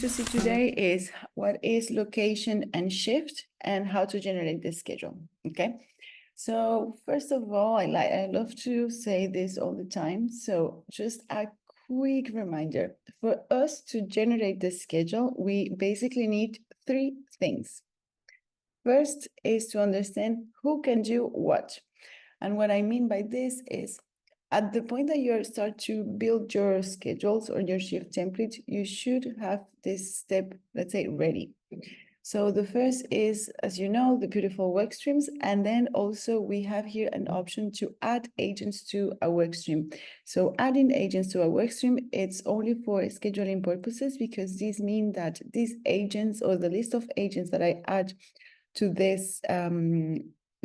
to see today is what is location and shift and how to generate the schedule, okay? So first of all, I love to say this all the time. So just a quick reminder, for us to generate the schedule, we basically need three things. First is to understand who can do what. And what I mean by this is at the point that you start to build your schedules or your shift template, you should have this step, let's say, ready. So the first is, as you know, the beautiful work streams. And then also we have here an option to add agents to a work stream. So adding agents to a work stream, it's only for scheduling purposes, because these mean that these agents or the list of agents that I add to this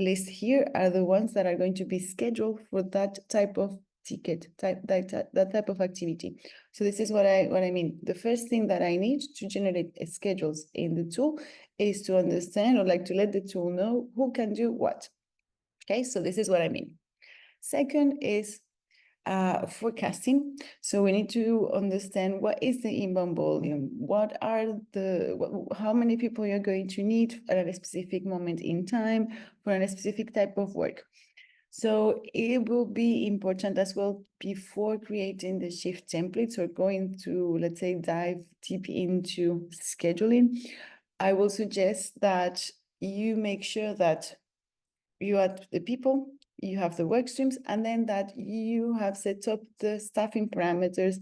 list here are the ones that are going to be scheduled for that type of ticket, that type of activity. So this is what I mean. The first thing that I need to generate schedules in the tool is to understand, or like to let the tool know who can do what. Okay, so this is what I mean. Second is forecasting. So we need to understand what is the inbound volume, how many people you're going to need at a specific moment in time for a specific type of work. So it will be important as well before creating the shift templates or going to, let's say, dive deep into scheduling. I will suggest that you make sure that you add the people, you have the work streams, and then that you have set up the staffing parameters.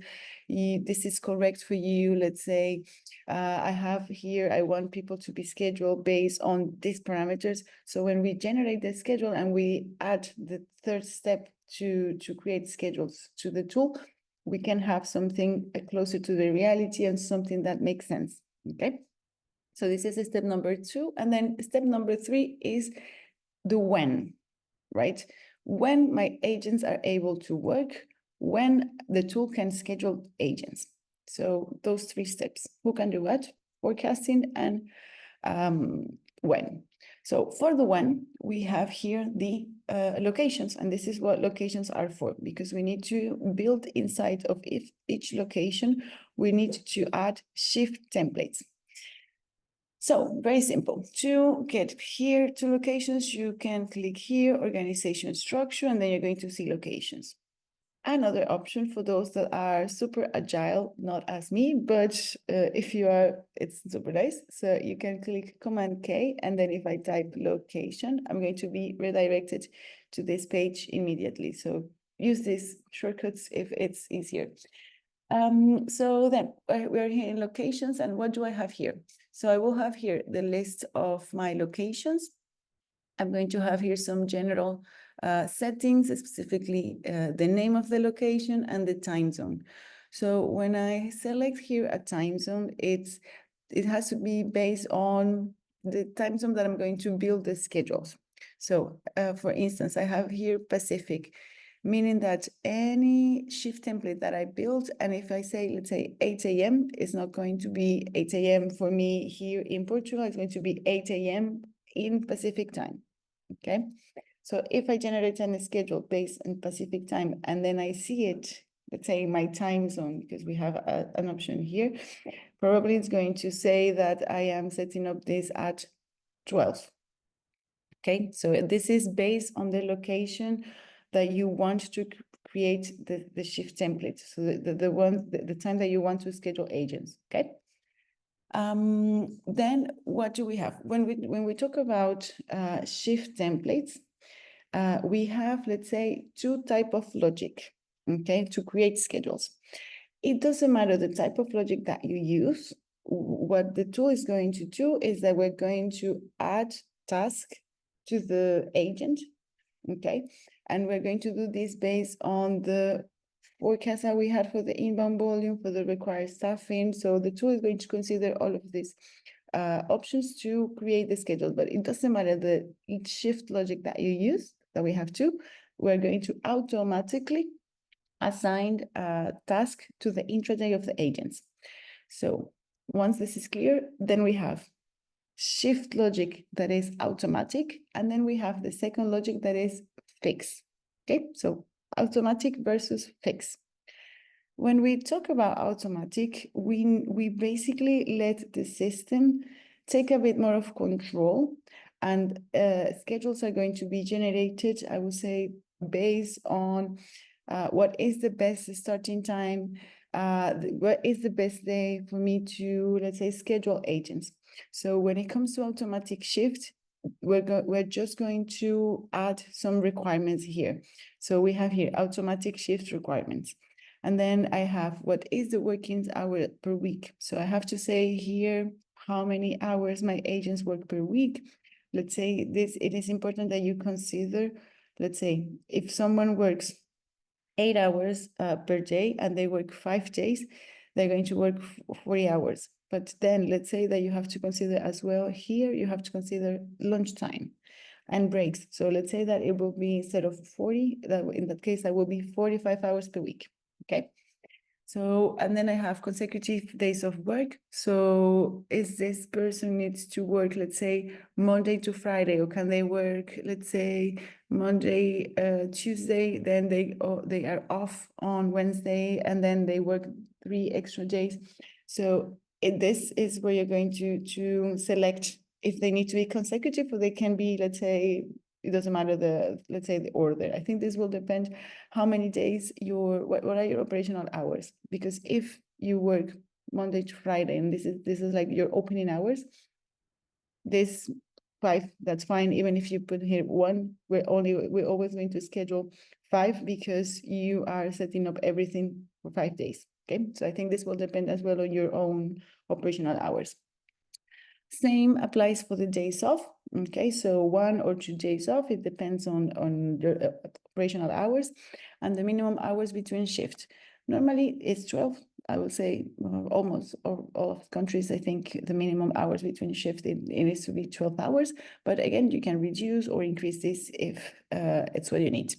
This is correct for you. Let's say I have here, I want people to be scheduled based on these parameters. So when we generate the schedule and we add the third step to create schedules to the tool, we can have something closer to the reality and something that makes sense, okay? So this is step number 2. And then step number 3 is the when, right? When my agents are able to work, when the tool can schedule agents. So those 3 steps, who can do what, forecasting, and when. So for the when, we have here the locations, and this is what locations are for, because we need to build inside of each location, we need to add shift templates. So very simple. To get here to locations, you can click here, organization structure, and then you're going to see locations. Another option for those that are super agile, not as me, but if you are, it's super nice. So you can click Command K, and then if I type location, I'm going to be redirected to this page immediately. So use these shortcuts if it's easier. So then we're here in locations, and what do I have here? So I will have here the list of my locations. I'm going to have here some general settings, specifically the name of the location and the time zone. So when I select here a time zone, it has to be based on the time zone that I'm going to build the schedules. So for instance, I have here Pacific, meaning that any shift template that I build, and if I say, let's say 8 a.m., it's not going to be 8 a.m. for me here in Portugal, it's going to be 8 a.m. in Pacific time, okay? So if I generate a schedule based on Pacific time, and then I see it, let's say my time zone, because we have an option here, probably it's going to say that I am setting up this at 12, okay? So this is based on the location that you want to create the shift template. So the time that you want to schedule agents, okay? Then what do we have? When we talk about shift templates, we have, let's say, 2 types of logic, okay, to create schedules. It doesn't matter the type of logic that you use. What the tool is going to do is that we're going to add task to the agent, okay? And we're going to do this based on the forecast that we had for the inbound volume, for the required staffing. So the tool is going to consider all of these options to create the schedule, but it doesn't matter each shift logic that you use, that we have 2, we're going to automatically assign a task to the intraday of the agents. So once this is clear, then we have shift logic that is automatic, and then we have the second logic that is fixed. Okay, so automatic versus fixed. When we talk about automatic, we basically let the system take a bit more of control, and schedules are going to be generated, I would say, based on what is the best starting time, what is the best day for me to, let's say, schedule agents. So when it comes to automatic shift, we're just going to add some requirements here. So we have here automatic shift requirements. And then I have what is the working hour per week. So I have to say here how many hours my agents work per week. Let's say this, it is important that you consider, let's say, if someone works 8 hours per day and they work 5 days, they're going to work 40 hours. But then let's say that you have to consider as well here, you have to consider lunchtime and breaks. So let's say that it will be, instead of 40, that in that case, that will be 45 hours per week. Okay. So, and then I have consecutive days of work. So is this person needs to work, let's say, Monday to Friday, or can they work, let's say, Monday, Tuesday, then they are off on Wednesday, and then they work 3 extra days. So this is where you're going to select if they need to be consecutive, or they can be, let's say, it doesn't matter let's say, the order. I think this will depend how many days what are your operational hours? Because if you work Monday to Friday, and this is like your opening hours, this 5, that's fine. Even if you put here 1, we're always going to schedule 5 because you are setting up everything for 5 days. Okay, so I think this will depend as well on your own operational hours. Same applies for the days off. Okay, so 1 or 2 days off. It depends on your operational hours, and the minimum hours between shifts. Normally it's 12. I would say almost all of countries, I think the minimum hours between shifts, it needs to be 12 hours. But again, you can reduce or increase this if it's what you need.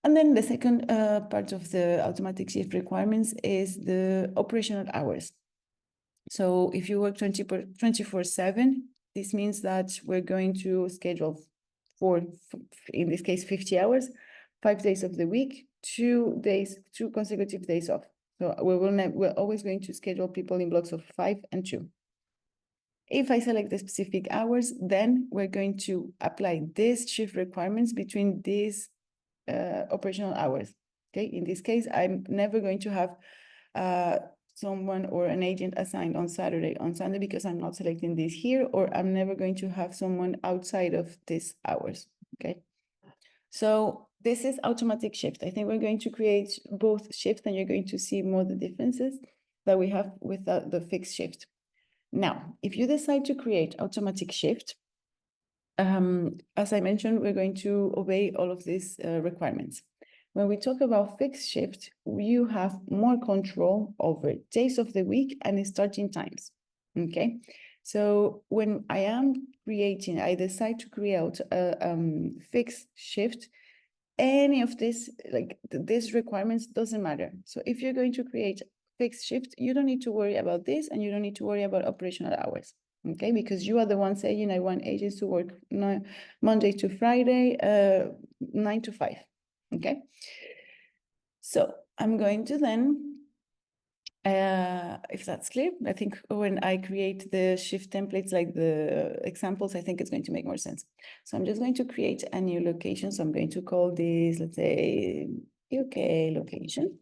And then the second part of the automatic shift requirements is the operational hours. So if you work 24/7, this means that we're going to schedule in this case, 50 hours, 5 days of the week, 2 consecutive days off. So we're always going to schedule people in blocks of 5 and 2. If I select the specific hours, then we're going to apply these shift requirements between these operational hours. Okay, in this case, I'm never going to have someone or an agent assigned on Saturday, on Sunday, because I'm not selecting this here, or I'm never going to have someone outside of these hours. Okay, so this is automatic shift. I think we're going to create both shifts, and you're going to see more the differences that we have with the fixed shift. Now, if you decide to create automatic shift, as I mentioned, we're going to obey all of these requirements. When we talk about fixed shift, you have more control over days of the week and starting times. Okay, so when I decide to create a fixed shift, any of this, like these requirements, doesn't matter. So if you're going to create fixed shift, you don't need to worry about this, and you don't need to worry about operational hours. Okay, because you are the one saying, I want agents to work Monday to Friday, 9 to 5. Okay, so I'm going to then, if that's clear, I think when I create the shift templates, like the examples, I think it's going to make more sense. So I'm just going to create a new location. So I'm going to call this, let's say, UK location.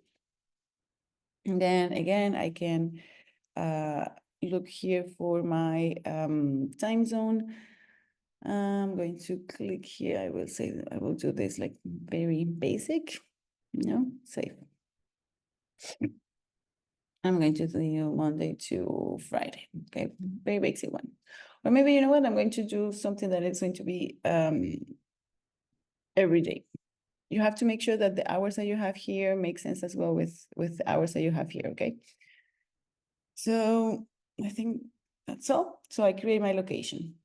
And then again, I can look here for my time zone. I'm going to click here. I will say that I will do this like very basic, save. I'm going to do Monday to Friday. Okay, very basic one. Or maybe, you know what, I'm going to do something that is going to be every day. You have to make sure that the hours that you have here make sense as well with the hours that you have here, okay? So I think that's all. So I create my location.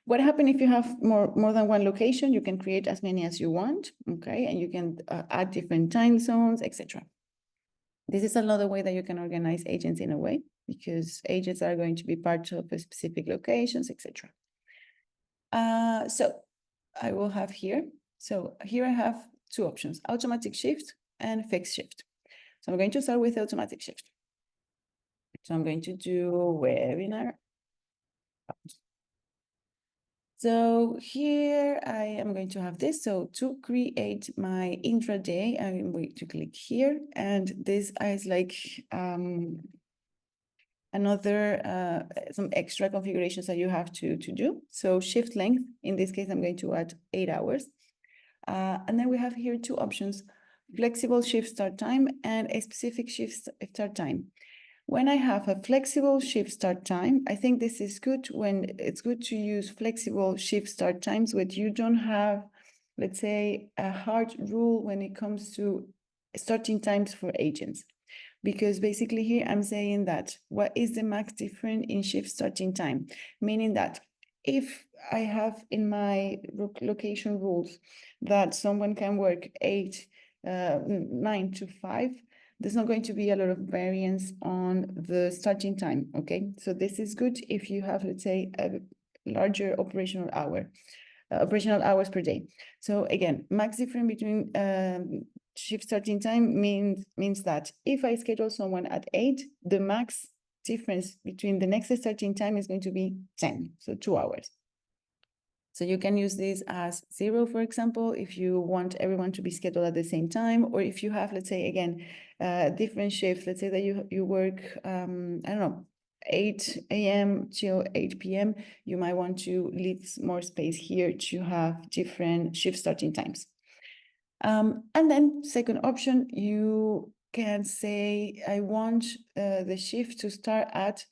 What happens if you have more than one location? You can create as many as you want, okay? And you can add different time zones, etc. This is another way that you can organize agents in a way, because agents are going to be part of a specific locations, etc. So I will have here. So here I have 2 options: automatic shift and fixed shift. So I'm going to start with automatic shift. So I'm going to do webinar. So here I am going to have this. So to create my intraday, I'm going to click here, and this is like another some extra configurations that you have to do. So shift length, in this case, I'm going to add 8 hours. And then we have here two options: flexible shift start time and a specific shift start time. When I have a flexible shift start time, I think this is good when it's good to use flexible shift start times when you don't have, let's say, a hard rule when it comes to starting times for agents. Because basically here I'm saying that what is the max difference in shift starting time? Meaning that if I have in my location rules that someone can work 9 to 5, there's not going to be a lot of variance on the starting time, okay? So this is good if you have, let's say, a larger operational hours per day. So again, max difference between shift starting time means that if I schedule someone at 8, the max difference between the next starting time is going to be 10, so 2 hours. So you can use this as 0, for example, if you want everyone to be scheduled at the same time, or if you have, let's say, again, different shifts. Let's say that you work, I don't know, 8 a.m. till 8 p.m. You might want to leave more space here to have different shift starting times. And then second option, you can say, I want the shift to start at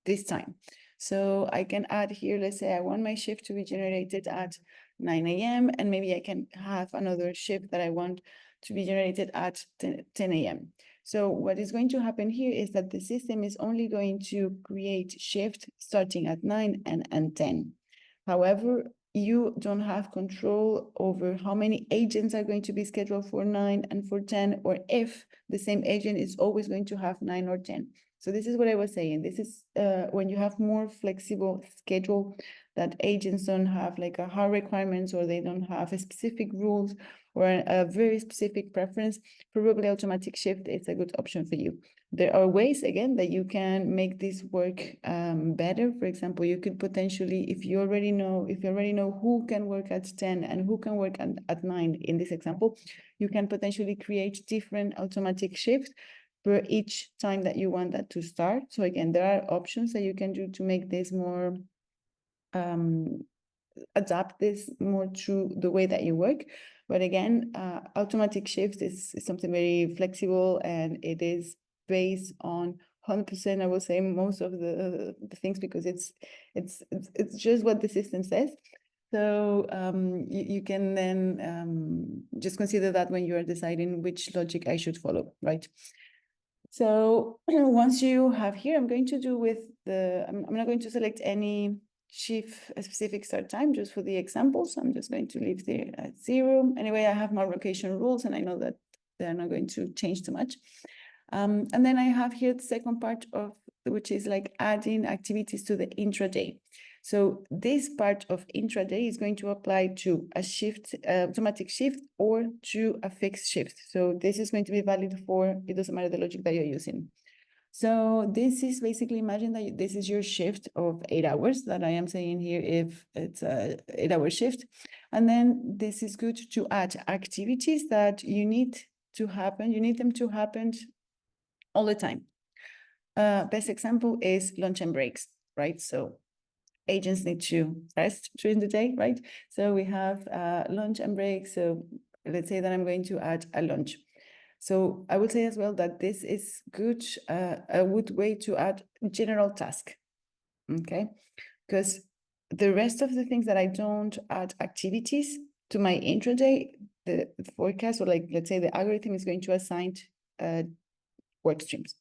this time. So I can add here, let's say I want my shift to be generated at 9 a.m. and maybe I can have another shift that I want to be generated at 10 a.m. So what is going to happen here is that the system is only going to create shift starting at 9 and 10. However, you don't have control over how many agents are going to be scheduled for 9 and for 10, or if the same agent is always going to have 9 or 10. So this is what I was saying. This is when you have more flexible schedule, that agents don't have like a hard requirements, or they don't have a specific rules or a very specific preference. Probably automatic shift is a good option for you. There are ways, again, that you can make this work better. For example, you could potentially, if you already know who can work at 10 and who can work at 9 in this example, you can potentially create different automatic shifts for each time that you want that to start. So again, there are options that you can do to make this more, adapt this more to the way that you work. But again, automatic shift is something very flexible, and it is based on 100%, I will say, most of the things, because it's just what the system says. So you can then just consider that when you are deciding which logic I should follow, right? So once you have here, I'm going to do with I'm not going to select any shift specific start time just for the examples. I'm just going to leave there at 0. Anyway, I have my location rules, and I know that they're not going to change too much. And then I have here the second part of, which is like adding activities to the intraday. So this part of intraday is going to apply to a shift, automatic shift, or to a fixed shift. So this is going to be valid for, it doesn't matter the logic that you're using. So this is basically, imagine that this is your shift of 8 hours that I am saying here, if it's a 8-hour shift. And then this is good to add activities that you need them to happen all the time. Best example is lunch and breaks, right? So agents need to rest during the day, right? So we have lunch and break. So let's say that I'm going to add a lunch. So I would say as well that this is good, a good way to add general task, okay? Because the rest of the things that I don't add activities to my intraday, the forecast, or like, let's say the algorithm is going to assign work streams.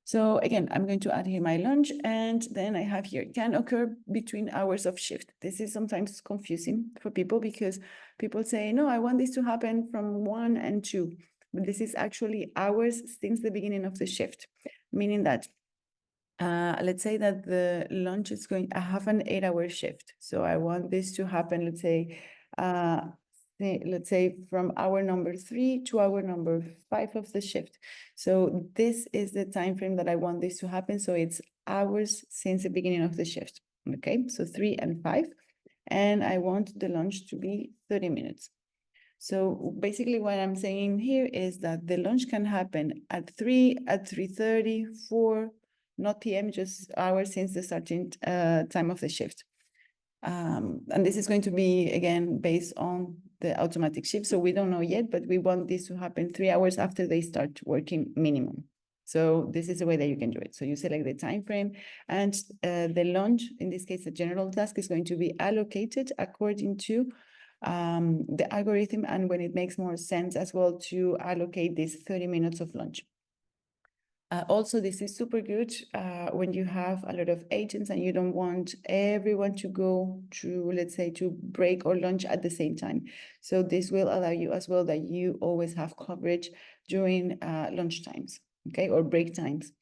So again, I'm going to add here my lunch, and then I have here can occur between hours of shift. This is sometimes confusing for people, because people say, no, I want this to happen from 1 and 2. But this is actually hours since the beginning of the shift, meaning that let's say that the lunch is I have an 8-hour shift. So I want this to happen, let's say, let's say from hour number 3 to hour number 5 of the shift. So this is the time frame that I want this to happen. So it's hours since the beginning of the shift. Okay, so 3 and 5. And I want the lunch to be 30 minutes. So basically what I'm saying here is that the lunch can happen at 3, at 3:30, 4, not PM, just hours since the starting time of the shift. And this is going to be, again, based on the automatic shift. So we don't know yet, but we want this to happen 3 hours after they start working minimum. So this is the way that you can do it. So you select the time frame, and the lunch, in this case, the general task, is going to be allocated according to the algorithm, and when it makes more sense as well to allocate these 30 minutes of lunch. Also, this is super good when you have a lot of agents and you don't want everyone to go to, let's say, to break or lunch at the same time. So this will allow you as well that you always have coverage during lunch times, okay, or break times.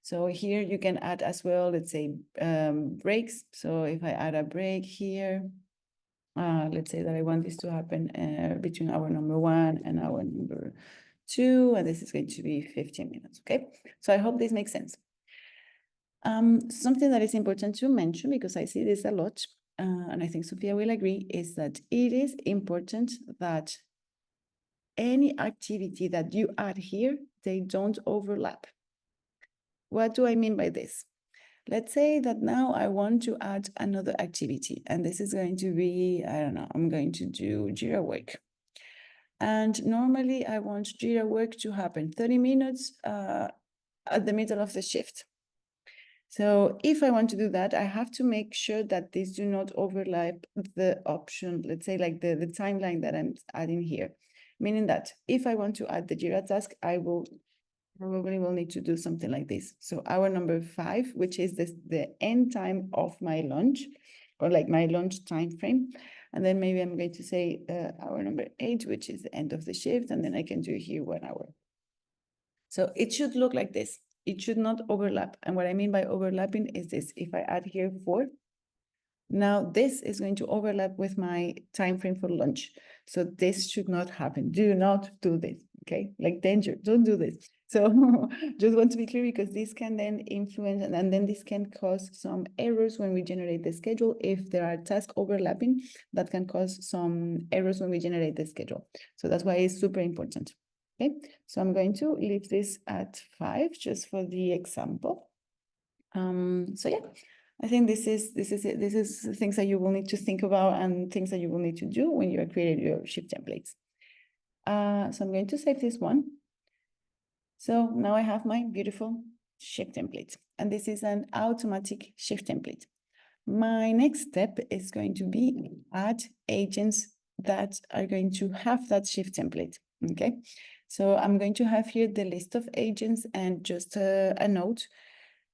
So here you can add as well, let's say, breaks. So if I add a break here, let's say that I want this to happen between hour number 1 and hour number 2, and this is going to be 15 minutes, okay? So I hope this makes sense. Something that is important to mention, because I see this a lot, and I think Sophia will agree, is that it is important that any activity that you add here, they don't overlap. What do I mean by this? Let's say that now I want to add another activity, and this is going to be, I don't know, I'm going to do Jira work. And normally I want Jira work to happen 30 minutes at the middle of the shift. So if I want to do that, I have to make sure that these do not overlap the option, let's say like the timeline that I'm adding here. Meaning that if I want to add the Jira task, I will probably will need to do something like this. So hour number 5, which is the end time of my lunch, or like my lunch time frame. And then maybe I'm going to say hour number 8, which is the end of the shift. And then I can do here 1 hour. So it should look like this. It should not overlap. And what I mean by overlapping is this. If I add here 4, now this is going to overlap with my time frame for lunch. So this should not happen. Do not do this, okay? Like danger, don't do this. So just want to be clear, because this can then influence, and then this can cause some errors when we generate the schedule. If there are tasks overlapping, that can cause some errors when we generate the schedule. So that's why it's super important. Okay, so I'm going to leave this at 5 just for the example. So yeah, I think this is things that you will need to think about and things that you will need to do when you are creating your shift templates. So I'm going to save this one. So now I have my beautiful shift template, and this is an automatic shift template. My next step is going to be add agents that are going to have that shift template, okay? So I'm going to have here the list of agents, and just a note.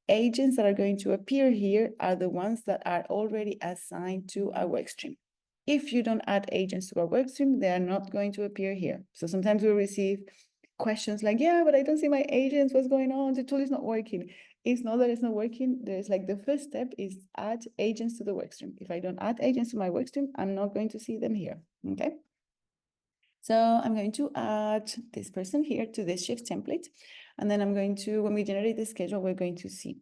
Agents that are going to appear here are the ones that are already assigned to a workstream. If you don't add agents to a workstream, they are not going to appear here. So sometimes we receive questions like, yeah, but I don't see my agents, what's going on? The tool is not working. It's not that it's not working. There's like the first step is add agents to the workstream. If I don't add agents to my workstream, I'm not going to see them here, okay? So I'm going to add this person here to this shift template. And then I'm going to, when we generate the schedule, we're going to see.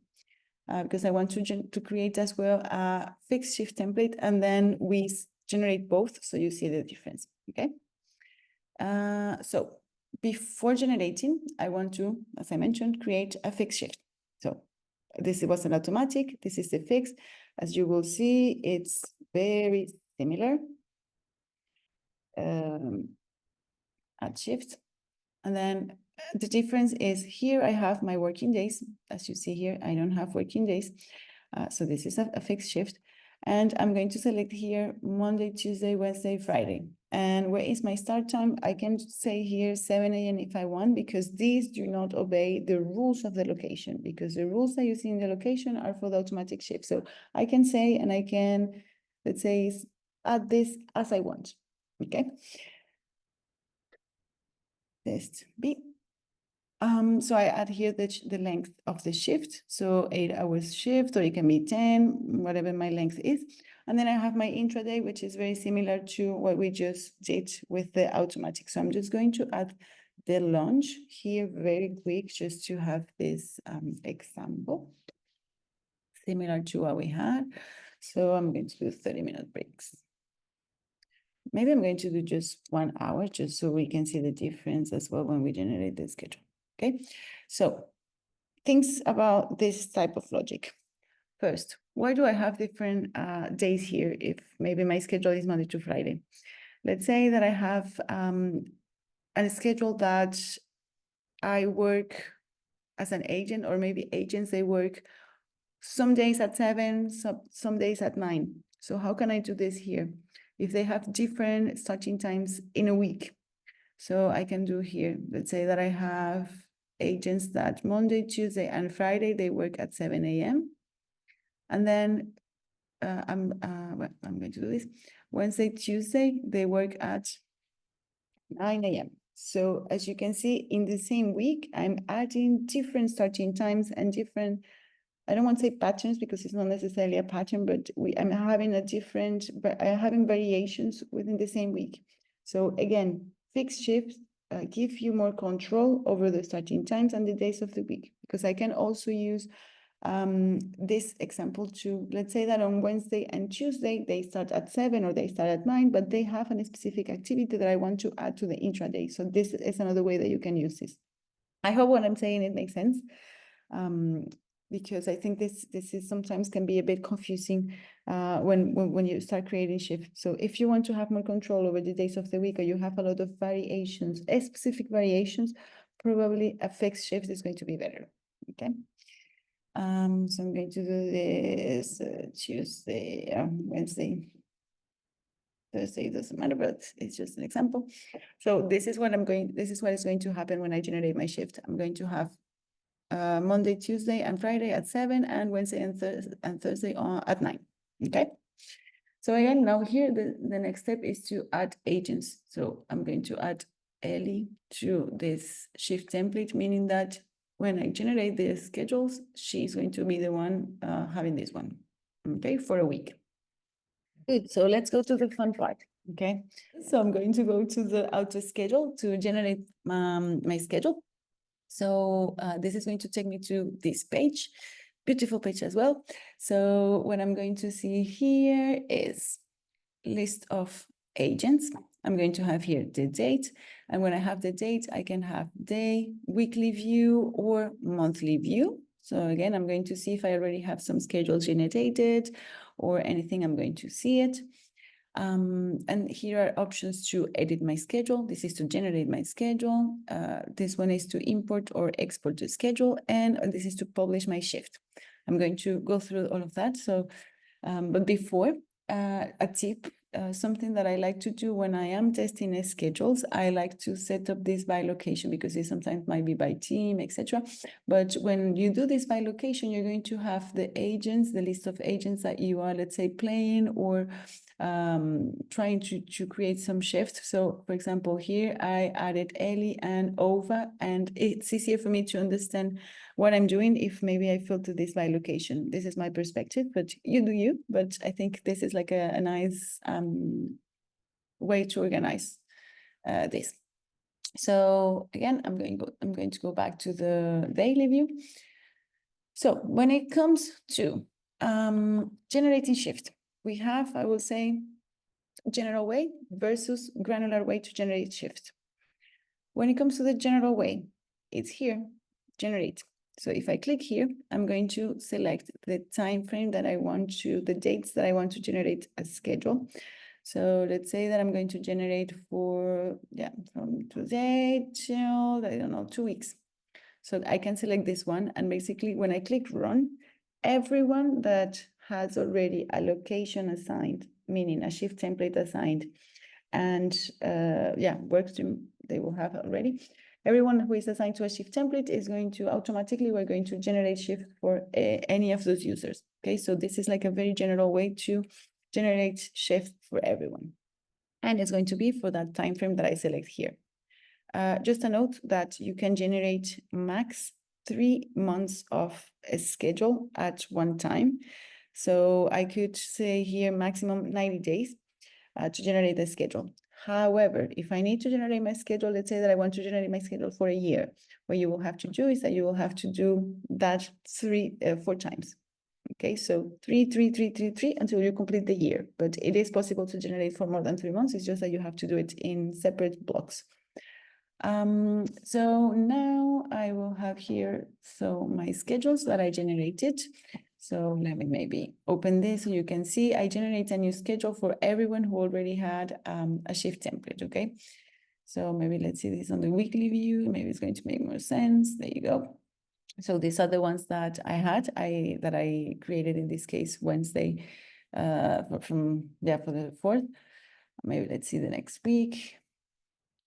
Because I want to create as well a fixed shift template, and then we generate both, so you see the difference, okay? So before generating, I want to, as I mentioned, create a fixed shift. So this was an automatic, this is the fixed. As you will see, it's very similar. Add shift. And then the difference is here I have my working days. As you see here, I don't have working days. So this is a fixed shift. And I'm going to select here Monday, Tuesday, Wednesday, Friday. And where is my start time? I can say here 7 a.m. if I want, because these do not obey the rules of the location, because the rules that you see in the location are for the automatic shift. So I can say, and I can, let's say, add this as I want, okay? Test B. So I add here the length of the shift. So 8 hours shift, or it can be 10, whatever my length is. And then I have my intraday, which is very similar to what we just did with the automatic. So I'm just going to add the lunch here very quick, just to have this example, similar to what we had. So I'm going to do 30-minute breaks. Maybe I'm going to do just 1 hour, just so we can see the difference as well when we generate the schedule. Okay, so things about this type of logic. First, why do I have different days here if maybe my schedule is Monday to Friday? Let's say that I have a schedule that I work as an agent, or maybe agents, they work some days at 7, some days at 9. So how can I do this here? If they have different starting times in a week. So I can do here, let's say that I have agents that Monday, Tuesday, and Friday, they work at 7 a.m. And then I'm going to do this. Wednesday, Tuesday, they work at 9 a.m. So as you can see, in the same week, I'm adding different starting times and different, I don't want to say patterns because it's not necessarily a pattern, but I'm having having variations within the same week. So again, fixed shifts give you more control over the starting times and the days of the week, because I can also use this example to, let's say that on Wednesday and Tuesday, they start at 7 or they start at 9, but they have a specific activity that I want to add to the intraday. So this is another way that you can use this. I hope what I'm saying, it makes sense. Because I think this is sometimes can be a bit confusing when you start creating shifts. So if you want to have more control over the days of the week, or you have a lot of variations, specific variations, probably a fixed shift is going to be better. Okay. So I'm going to do this Tuesday, Wednesday, Thursday, doesn't matter, but it's just an example. So this is what is going to happen when I generate my shift. I'm going to have Monday, Tuesday, and Friday at 7, and Wednesday and Thursday at 9. Okay. So again, now here the next step is to add agents. So I'm going to add Ellie to this shift template, meaning that when I generate the schedules, she's going to be the one having this one. Okay, for a week. Good. So let's go to the fun part. Okay. So I'm going to go to the auto schedule to generate my schedule. So this is going to take me to this page, beautiful page as well. So what I'm going to see here is list of agents. I'm going to have here the date. And when I have the date, I can have day, weekly view, or monthly view. So again, I'm going to see if I already have some schedules generated or anything. I'm going to see it. And here are options to edit my schedule. This is to generate my schedule. This one is to import or export the schedule. And this is to publish my shift. I'm going to go through all of that. So, but before, a tip, something that I like to do when I am testing schedules, I like to set up this by location, because it sometimes might be by team, etc. But when you do this by location, you're going to have the agents, the list of agents that you are, let's say, playing or trying to create some shift. So for example, here I added Ellie and Ova, and it's easier for me to understand what I'm doing if maybe I filter this by location. This is my perspective, but you do you. But I think this is like a nice way to organize this. So again, I'm going to go back to the daily view. So when it comes to generating shift, we have, I will say, general way versus granular way to generate shift. When it comes to the general way, it's here, generate. So if I click here, I'm going to select the time frame that I want to, the dates that I want to generate a schedule. So let's say that I'm going to generate for, from today till, I don't know, 2 weeks. So I can select this one. And basically when I click run, everyone that has already a location assigned, meaning a shift template assigned, and Workstream, they will have already. Everyone who is assigned to a shift template is going to automatically, we're going to generate shift for any of those users. Okay, so this is like a very general way to generate shift for everyone. And it's going to be for that time frame that I select here. just a note that you can generate max 3 months of a schedule at one time. So I could say here maximum 90 days to generate the schedule. However, if I need to generate my schedule, let's say that I want to generate my schedule for a year, what you will have to do is that you will have to do that 4 times. Okay, so 3 until you complete the year. But it is possible to generate for more than 3 months. It's just that you have to do it in separate blocks. So now I will have here, so my schedules that I generated. So let me maybe open this so you can see I generate a new schedule for everyone who already had a shift template, okay? So maybe let's see this on the weekly view. Maybe it's going to make more sense. There you go. So these are the ones that I had, that I created in this case Wednesday for the 4th. Maybe let's see the next week.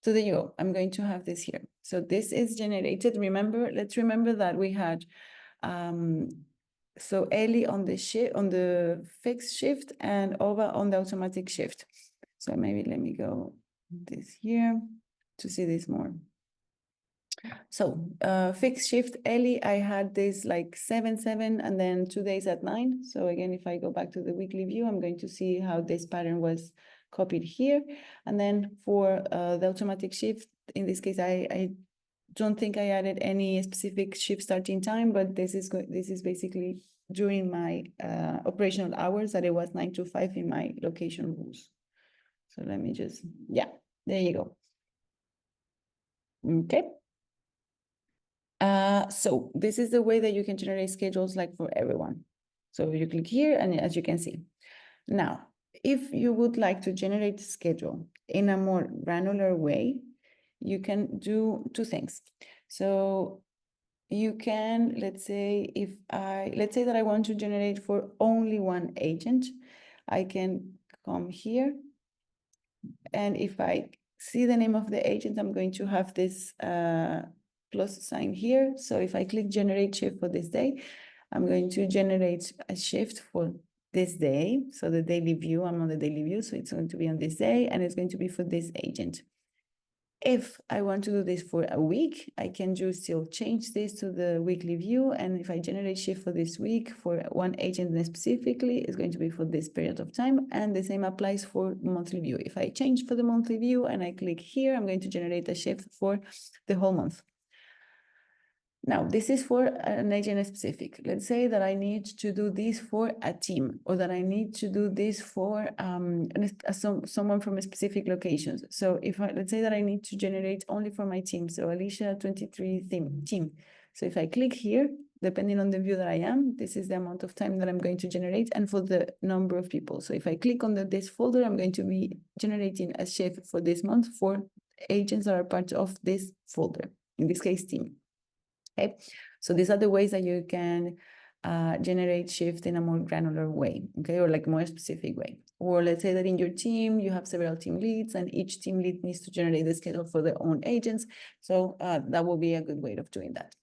So there you go. I'm going to have this here. So this is generated. Let's remember that we had so Ellie on the fixed shift and Ova on the automatic shift. So maybe let me go this here to see this more. So fixed shift Ellie, I had this like 7 and then 2 days at 9. So again, if I go back to the weekly view, I'm going to see how this pattern was copied here. And then for the automatic shift, in this case, I don't think I added any specific shift starting time, but this is basically during my operational hours that it was 9 to 5 in my location rules. So let me just, yeah, there you go. Okay. So this is the way that you can generate schedules like for everyone. So you click here and as you can see. Now, if you would like to generate a schedule in a more granular way, you can do 2 things. So you can, let's say that I want to generate for only one agent, I can come here. And if I see the name of the agent, I'm going to have this plus sign here. So if I click generate shift for this day, I'm going to generate a shift for this day. So the daily view, I'm on the daily view. So it's going to be on this day and it's going to be for this agent. If I want to do this for a week, I can just still change this to the weekly view. And if I generate shift for this week for one agent specifically, it's going to be for this period of time. And the same applies for monthly view. If I change for the monthly view and I click here, I'm going to generate a shift for the whole month. Now, this is for an agent specific. Let's say that I need to do this for a team, or that I need to do this for someone from a specific locations. So let's say that I need to generate only for my team. So Alicia 23 team. So if I click here, depending on the view that I am, this is the amount of time that I'm going to generate and for the number of people. So if I click on this folder, I'm going to be generating a shift for this month for agents that are part of this folder, in this case, team. Okay, so these are the ways that you can generate shift in a more granular way, okay, or like more specific way. Or let's say that in your team, you have several team leads and each team lead needs to generate the schedule for their own agents. So that will be a good way of doing that.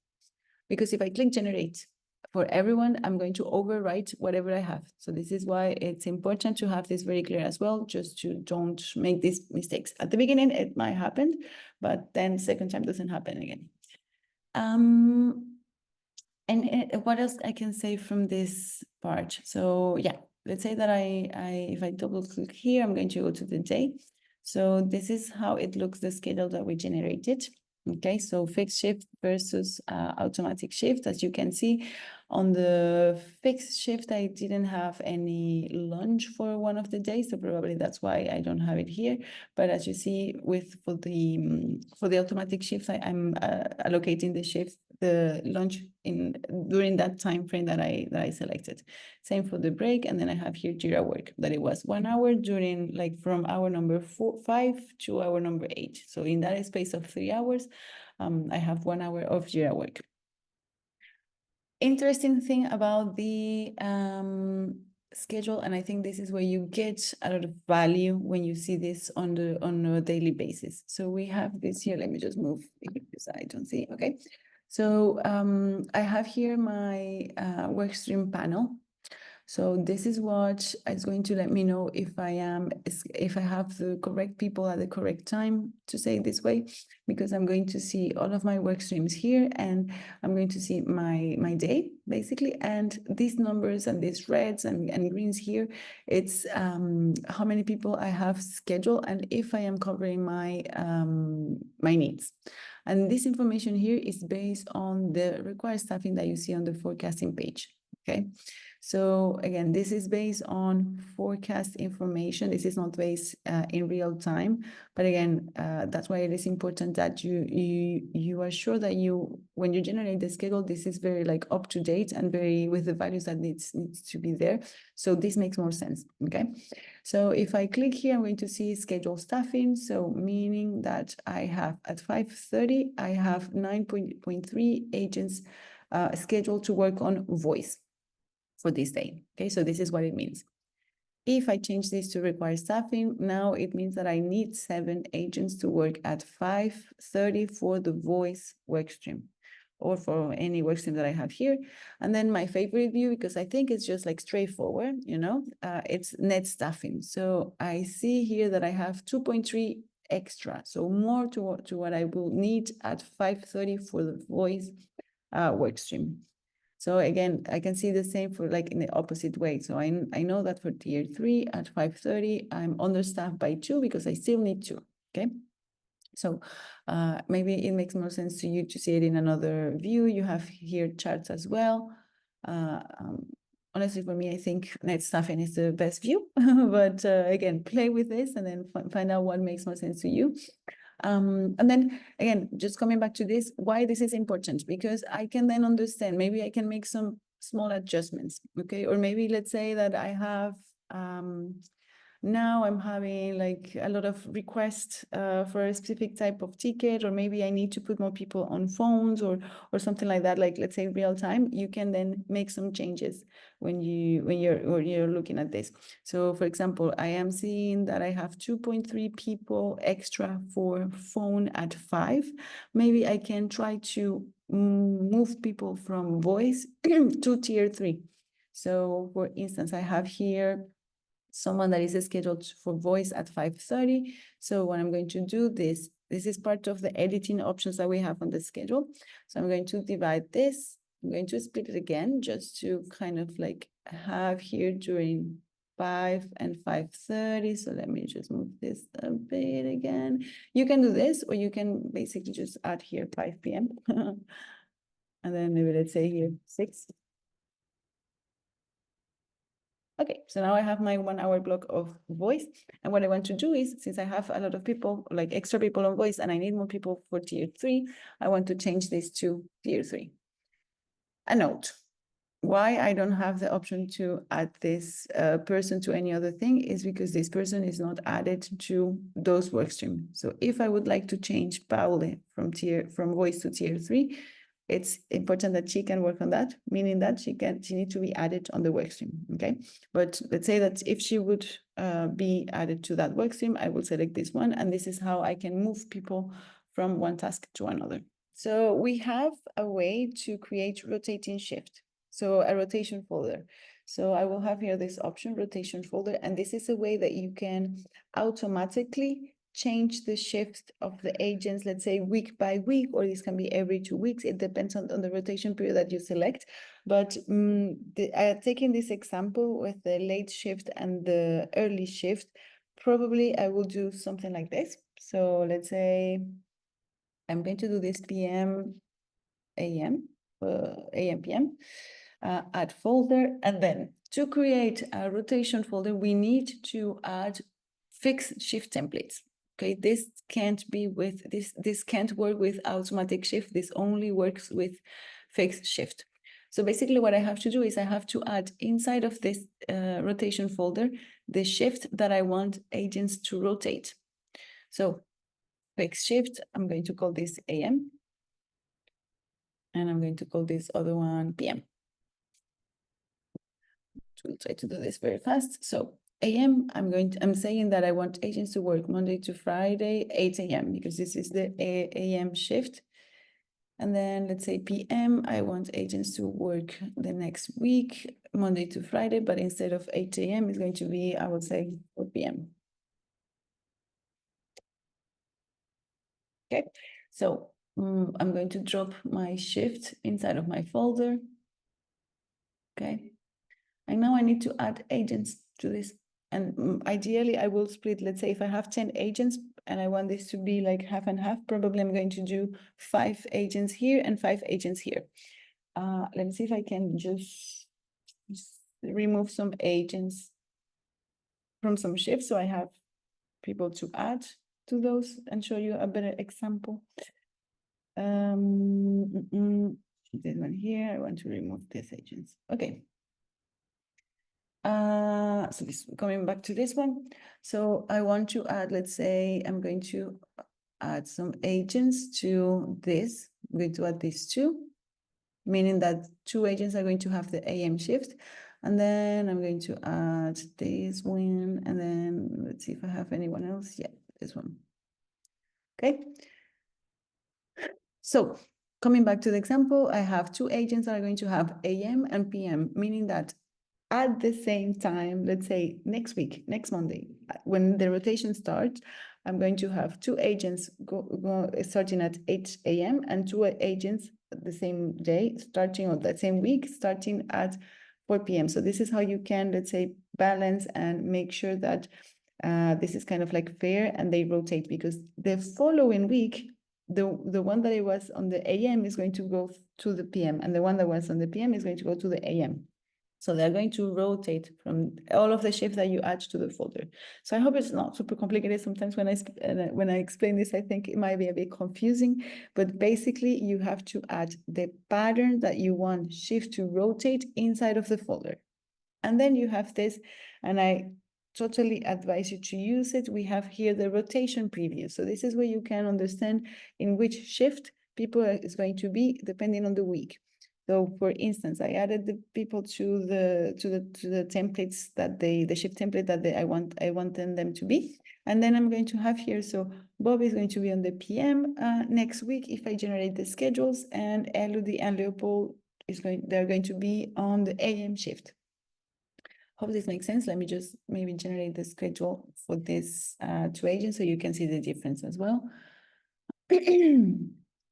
Because if I click generate for everyone, I'm going to overwrite whatever I have. So this is why it's important to have this very clear as well, just to don't make these mistakes. At the beginning, it might happen, but then second time doesn't happen again. And what else I can say from this part? So yeah, let's say that if I double click here, I'm going to go to the day. So this is how it looks, the schedule that we generated. Okay, so fixed shift versus automatic shift. As you can see, on the fixed shift, I didn't have any lunch for one of the days, so probably that's why I don't have it here. But as you see, for the automatic shift, I'm allocating the lunch during that time frame that I selected. Same for the break, and then I have here Jira work that it was 1 hour during from hour number 5 to hour number 8. So in that space of 3 hours, I have 1 hour of Jira work. Interesting thing about the schedule, and I think this is where you get a lot of value when you see this on a daily basis. So we have this here. Let me just move because I don't see. Okay. So I have here my Workstream panel. So this is what is going to let me know if I have the correct people at the correct time, to say it this way, because I'm going to see all of my work streams here, and I'm going to see my day basically, and these numbers and these reds and greens here, it's how many people I have scheduled and if I am covering my my needs. And this information here is based on the required staffing that you see on the forecasting page. Okay. So again, this is based on forecast information. This is not based in real time, but again, that's why it is important that you are sure that when you generate the schedule, this is very like up to date and very with the values that needs to be there. So this makes more sense. Okay. So if I click here, I'm going to see schedule staffing. So meaning that I have at 5:30, I have 9.3 agents scheduled to work on voice for this day. Okay, so this is what it means. If I change this to require staffing, now it means that I need 7 agents to work at 5:30 for the voice work stream or for any work stream that I have here. And then my favorite view, because I think it's just like straightforward, it's net staffing. So I see here that I have 2.3 extra, so more to what I will need at 5:30 for the voice work stream. So again, I can see the same for like in the opposite way. So I know that for tier 3 at 5:30, I'm understaffed by 2 because I still need 2, okay? So maybe it makes more sense to you to see it in another view. You have here charts as well. Honestly, for me, I think net staffing is the best view, but again, play with this and then find out what makes more sense to you. And then again, just coming back to this, why this is important, because I can then understand, maybe I can make some small adjustments, okay? Or maybe let's say that I have, now I'm having like a lot of requests for a specific type of ticket, or maybe I need to put more people on phones or something like that. Like let's say real time, you can then make some changes when you're looking at this. So for example, I am seeing that I have 2.3 people extra for phone at 5. Maybe I can try to move people from voice to tier 3. So for instance, I have here someone that is scheduled for voice at 5:30. So what I'm going to do this is part of the editing options that we have on the schedule. So I'm going to divide this. I'm going to split it again just to kind of like have here during 5 and 5:30. So let me just move this a bit again. You can do this, or you can basically just add here 5 p.m. And then maybe let's say here 6. Okay, so now I have my 1 hour block of voice. And what I want to do is, since I have a lot of people, like extra people on voice, and I need more people for tier 3, I want to change this to tier 3. A note, why I don't have the option to add this person to any other thing is because this person is not added to those workstream. So if I would like to change Paule from voice to tier 3, it's important that she can work on that, meaning that she needs to be added on the workstream, okay? But let's say that if she would be added to that workstream, I will select this one, and this is how I can move people from one task to another. So we have a way to create rotating shift. So a rotation folder. So I will have here this option, rotation folder, and this is a way that you can automatically change the shift of the agents, let's say week by week, or this can be every 2 weeks. It depends on the rotation period that you select. But taking this example with the late shift and the early shift, probably I will do something like this. So let's say I'm going to do this PM, AM, AM, PM, add folder. And then to create a rotation folder, we need to add fixed shift templates. Okay, this can't work with automatic shift. This only works with fixed shift. So basically what I have to do is I have to add inside of this rotation folder, the shift that I want agents to rotate. So fixed shift, I'm going to call this AM. And I'm going to call this other one PM. We'll try to do this very fast. So AM, I'm saying that I want agents to work Monday to Friday, 8 a.m. because this is the AM shift. And then let's say PM, I want agents to work the next week, Monday to Friday, but instead of 8 a.m., it's going to be, I would say 4 p.m. Okay, so I'm going to drop my shift inside of my folder. Okay, and now I need to add agents to this. And ideally, I will split, let's say if I have 10 agents and I want this to be like half and half, probably I'm going to do 5 agents here and 5 agents here. Let me see if I can just remove some agents from some shifts so I have people to add to those and show you a better example. This one here, I want to remove these agents. Okay. So this coming back to this one. So I want to add, let's say I'm going to add some agents to this. I'm going to add these 2, meaning that 2 agents are going to have the AM shift. And then I'm going to add this one, and then let's see if I have anyone else. Yeah, this one. Okay. So coming back to the example, I have 2 agents that are going to have AM and PM, meaning that at the same time, let's say next week, next Monday, when the rotation starts, I'm going to have 2 agents starting at 8 a.m. and 2 agents the same day starting, or that same week starting at 4 p.m. So this is how you can, let's say, balance and make sure that this is kind of like fair and they rotate, because the following week, the one that it was on the AM is going to go to the PM, and the one that was on the PM is going to go to the AM. So they're going to rotate from all of the shifts that you add to the folder. So I hope it's not super complicated. Sometimes when I explain this, I think it might be a bit confusing, but basically you have to add the pattern that you want shift to rotate inside of the folder. And then you have this, and I totally advise you to use it. We have here the rotation preview. So this is where you can understand in which shift people is going to be depending on the week. So for instance, I added the people to the templates that the shift template that I want them to be. And then I'm going to have here, so Bob is going to be on the PM next week if I generate the schedules, and Elodie and Leopold they're going to be on the AM shift. Hope this makes sense. Let me just maybe generate the schedule for this 2 agents so you can see the difference as well.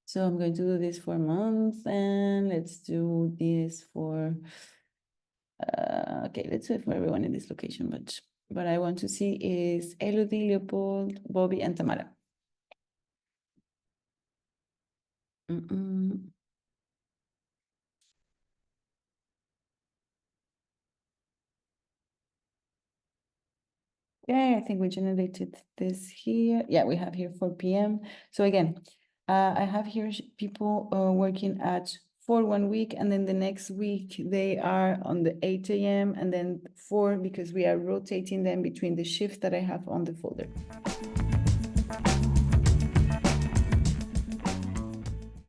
So I'm going to do this for months, and let's do this for, okay, let's do it for everyone in this location, but what I want to see is Elodie, Leopold, Bobby, and Tamara. Yeah, I think we generated this here. Yeah, we have here 4 p.m. So again, I have here people working at 4 1 week, and then the next week they are on the 8 a.m. and then 4, because we are rotating them between the shifts that I have on the folder.